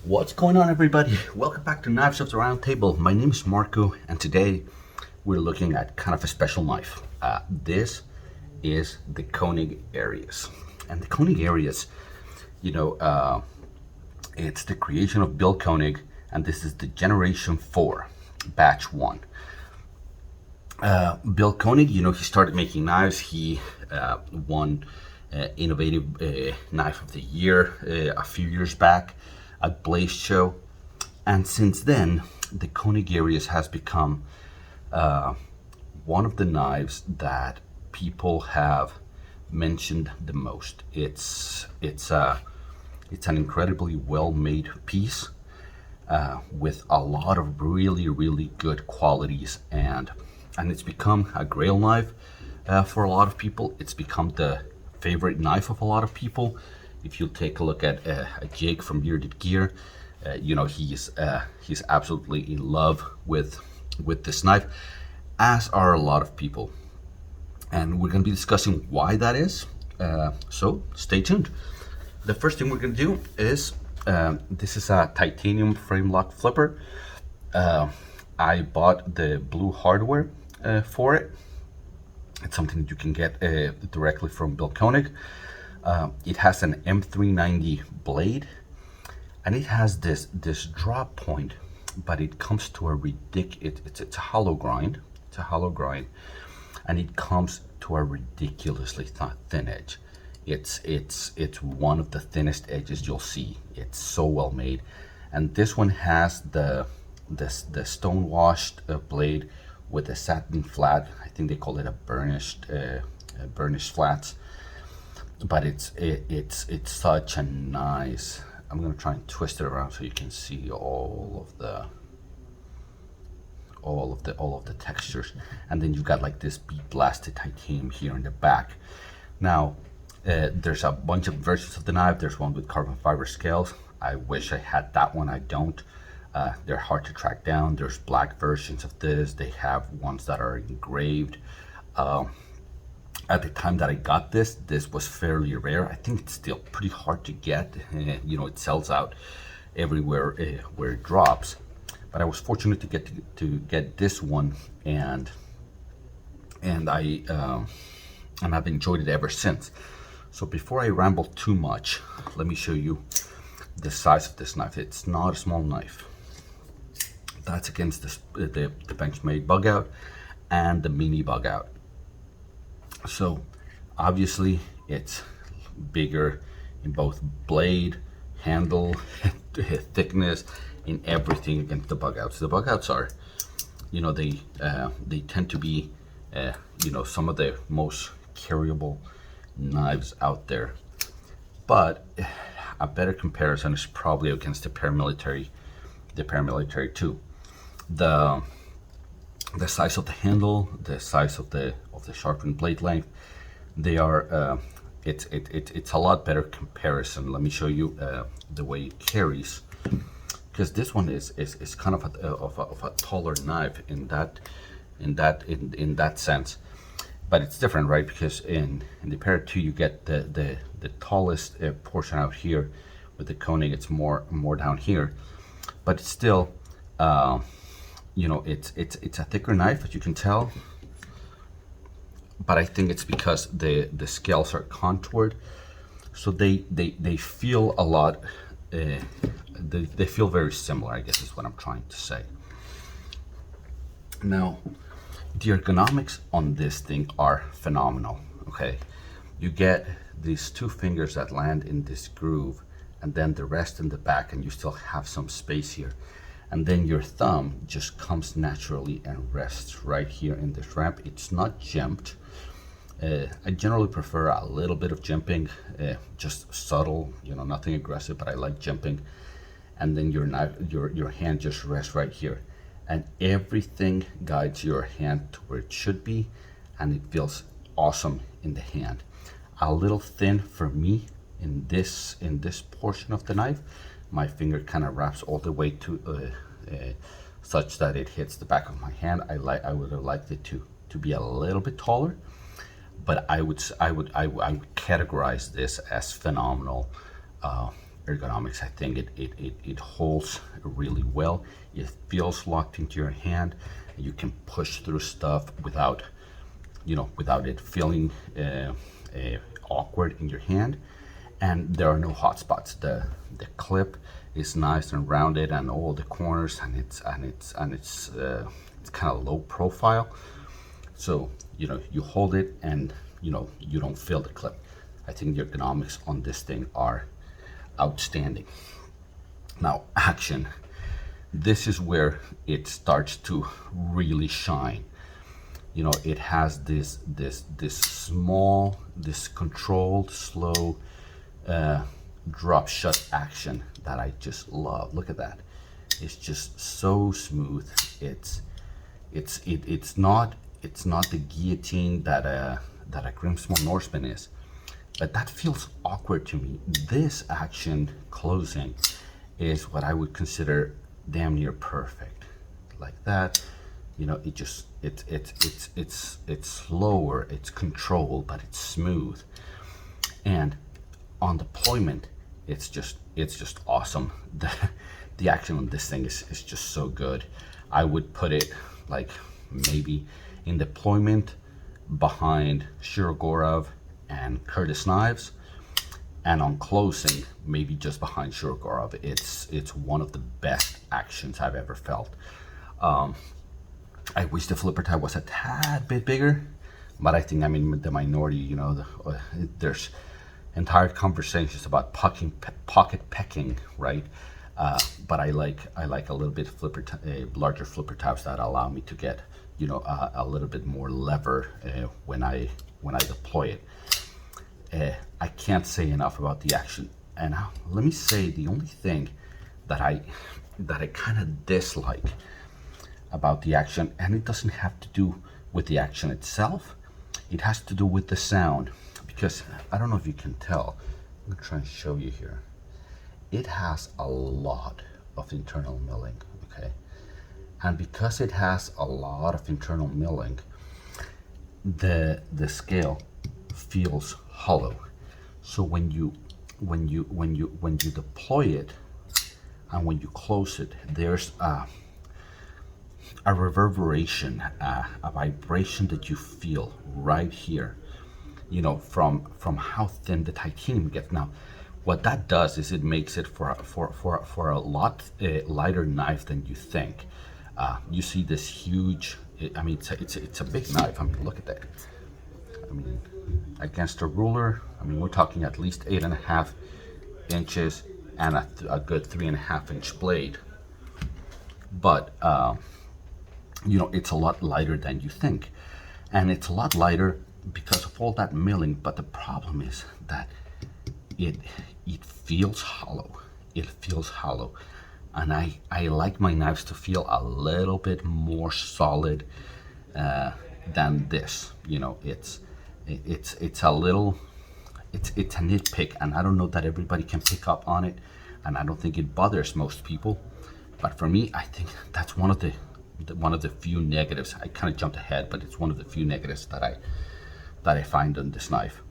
What's going on, everybody? Welcome back to Knives of the Round Table. My name is Marco, and today we're looking at kind of a special knife. This is the Koenig Arius. And the Koenig Arius, you know, it's the creation of Bill Koenig, and this is the Generation 4, Batch 1. Bill Koenig, he started making knives. He won Innovative Knife of the Year a few years back at Blaze Show. And since then, the Koenig Arius has become one of the knives that people have mentioned the most. It's an incredibly well-made piece with a lot of really good qualities, and it's become a grail knife for a lot of people. It's become the favorite knife of a lot of people. If you take a look at Jake from Bearded Gear, he's absolutely in love with this knife, as are a lot of people. And we're going to be discussing why that is. So stay tuned. The first thing we're going to do is this is a titanium frame lock flipper. I bought the blue hardware for it. It's something that you can get directly from Bill Koenig. It has an M390 blade, and it has this drop point, but it comes to a it's a hollow grind. It's a hollow grind, and it comes to a ridiculously thin edge. It's one of the thinnest edges you'll see. It's so well made, and this one has the stone washed blade with a satin flat. I think they call it a burnished flats. But it's such a nice. I'm gonna try and twist it around so you can see all of the textures, and then you've got like this bead blasted titanium here in the back. Now, there's a bunch of versions of the knife. There's one with carbon fiber scales. I wish I had that one. I don't. They're hard to track down. There's black versions of this. They have ones that are engraved. At the time that I got this was fairly rare. I think it's still pretty hard to get. It sells out everywhere where it drops. But I was fortunate to get this one, and I've enjoyed it ever since. So before I ramble too much, let me show you the size of this knife. It's not a small knife. That's against the Benchmade bug out and the mini bug out. So obviously it's bigger in both blade, handle, thickness, in everything against the bug outs. The bug outs are, they tend to be, some of the most carryable knives out there. But a better comparison is probably against the paramilitary too. The size of the handle, the size of the sharpened blade length, they are it's a lot better comparison. Let me show you the way it carries, because this one is kind of a taller knife in that sense, but it's different, right? Because in the Para 2 you get the tallest portion out here. With the Koenig it's more down here, but it's still it's a thicker knife, as you can tell. But I think it's because the scales are contoured, so they feel a lot. They feel very similar, I guess is what I'm trying to say. Now, the ergonomics on this thing are phenomenal. Okay, you get these two fingers that land in this groove, and then the rest in the back, and you still have some space here. And then your thumb just comes naturally and rests right here in this ramp. It's not jimped. I generally prefer a little bit of jimping, just subtle, nothing aggressive, but I like jimping. And then your hand just rests right here, and everything guides your hand to where it should be, and it feels awesome in the hand. A little thin for me in this portion of the knife. My finger kind of wraps all the way to such that it hits the back of my hand. I would have liked it to be a little bit taller, but I would categorize this as phenomenal ergonomics. I think it holds really well. It feels locked into your hand. You can push through stuff without, without it feeling awkward in your hand. And there are no hot spots. The clip is nice and rounded, and all the corners, and it's kind of low profile. So you hold it, and you don't feel the clip. I think the ergonomics on this thing are outstanding. Now, action. This is where it starts to really shine. It has this small, this controlled, slow drop shut action that I just love. Look at that. It's just so smooth. It's not the guillotine that a Grimsmo Norseman is, but that feels awkward to me. This action closing is what I would consider damn near perfect. Like that, it's slower, it's controlled, but it's smooth. And on deployment, it's just awesome. The action on this thing is just so good. I would put it like maybe in deployment behind Shirogorov and Curtis Knives, and on closing maybe just behind Shirogorov. It's one of the best actions I've ever felt. I wish the flipper tab was a tad bit bigger, but I think I'm in the minority. There's entire conversations about pocket pecking, right? But I like a little bit larger flipper tabs that allow me to get a little bit more lever when I deploy it. I can't say enough about the action. And let me say, the only thing that I kind of dislike about the action, and it doesn't have to do with the action itself, it has to do with the sound. Because I don't know if you can tell, I'm gonna try and show you here. It has a lot of internal milling, okay? And because it has a lot of internal milling, the scale feels hollow. So when you deploy it and when you close it, there's a reverberation, a vibration that you feel right here, from how thin the titanium gets. Now, what that does is it makes it for a lot lighter knife than you think. You see this huge, I mean, it's a big knife. I mean, look at that. I mean, against a ruler, I mean, we're talking at least 8.5 inches and a good 3.5 inch blade. But it's a lot lighter than you think, and it's a lot lighter because of all that milling. But the problem is that it feels hollow. It feels hollow, and I like my knives to feel a little bit more solid than this. It's a little, it's a nitpick, and I don't know that everybody can pick up on it, and I don't think it bothers most people. But for me, I think that's one of the few negatives. I kind of jumped ahead, but it's one of the few negatives that I find on this knife.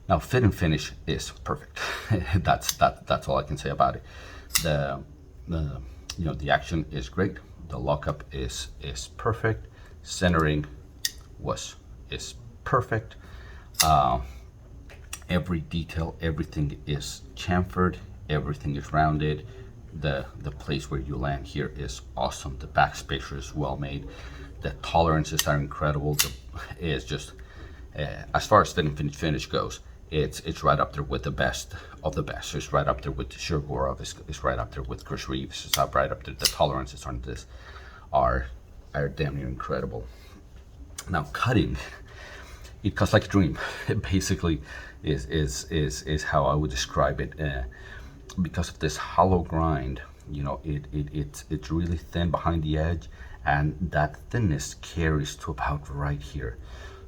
Now, fit and finish is perfect. that's all I can say about it. The action is great. The lockup is perfect. Centering is perfect. Every detail, everything is chamfered. Everything is rounded. The place where you land here is awesome. The back spacer is well made. The tolerances are incredible. It's just as far as fit and finish goes, it's right up there with the best of the best. It's right up there with Shirogorov. It's right up there with Chris Reeves. It's right up there. The tolerances on this are damn near incredible. Now, cutting, it cuts like a dream. It basically is how I would describe it. Because of this hollow grind, it's really thin behind the edge, and that thinness carries to about right here.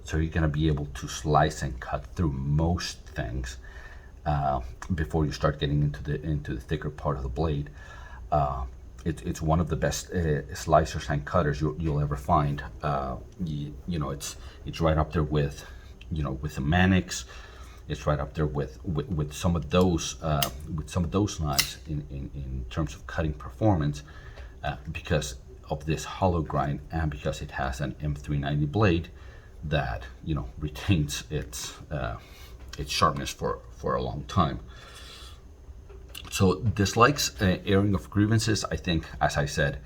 So you're gonna be able to slice and cut through most things before you start getting into the thicker part of the blade. It's one of the best slicers and cutters you'll ever find. It's right up there with with the Mannix. it's right up there with some of those knives in terms of cutting performance, because of this hollow grind and because it has an M390 blade that retains its sharpness for a long time. So dislikes, airing of grievances. I think, as I said,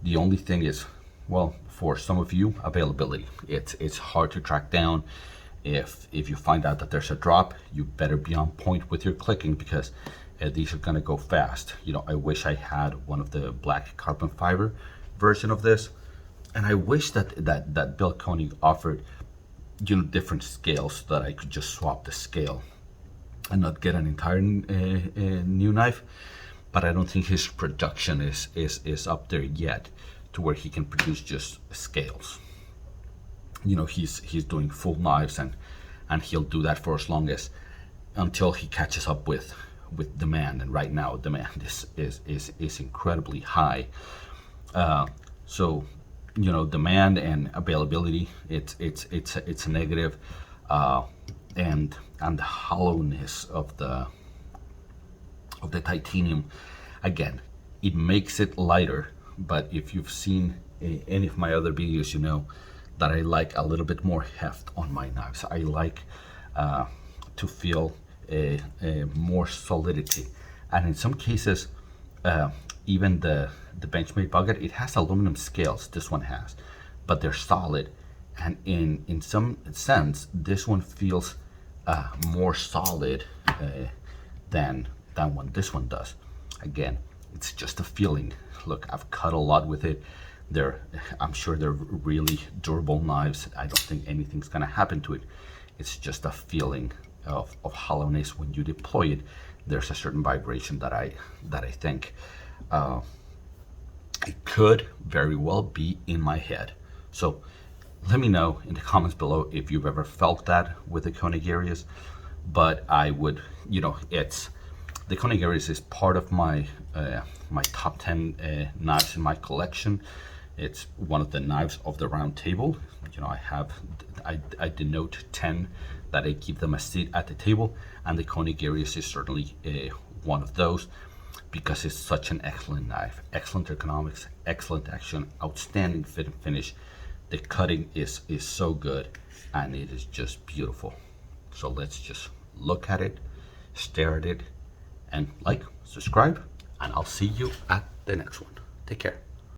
the only thing is, well, for some of you, availability. It's hard to track down. If you find out that there's a drop, you better be on point with your clicking, because these are gonna go fast. I wish I had one of the black carbon fiber version of this, and I wish that Bill Koenig offered different scales so that I could just swap the scale and not get an entire new knife. But I don't think his production is up there yet to where he can produce just scales. He's doing full knives, and he'll do that for as long as until he catches up with demand. And right now demand is incredibly high. So demand and availability, it's a negative, and the hollowness of the titanium, again, it makes it lighter. But if you've seen any of my other videos, you know that I like a little bit more heft on my knives. I like to feel a more solidity, and in some cases, even the Benchmade Bucket, it has aluminum scales. This one has, but they're solid, and in some sense, this one feels more solid than what this one does. Again, it's just a feeling. Look, I've cut a lot with it. I'm sure they're really durable knives. I don't think anything's gonna happen to it. It's just a feeling of hollowness when you deploy it. There's a certain vibration that I think it could very well be in my head. So let me know in the comments below if you've ever felt that with the Koenig Arius. But I would, it's the Koenig Arius is part of my my top 10 knives in my collection. It's one of the knives of the round table. I denote 10 that I keep them a seat at the table, and the Koenig Arius is certainly one of those, because it's such an excellent knife. Excellent ergonomics, excellent action, outstanding fit and finish. The cutting is so good, and it is just beautiful. So let's just look at it, stare at it, and like, subscribe, and I'll see you at the next one. Take care.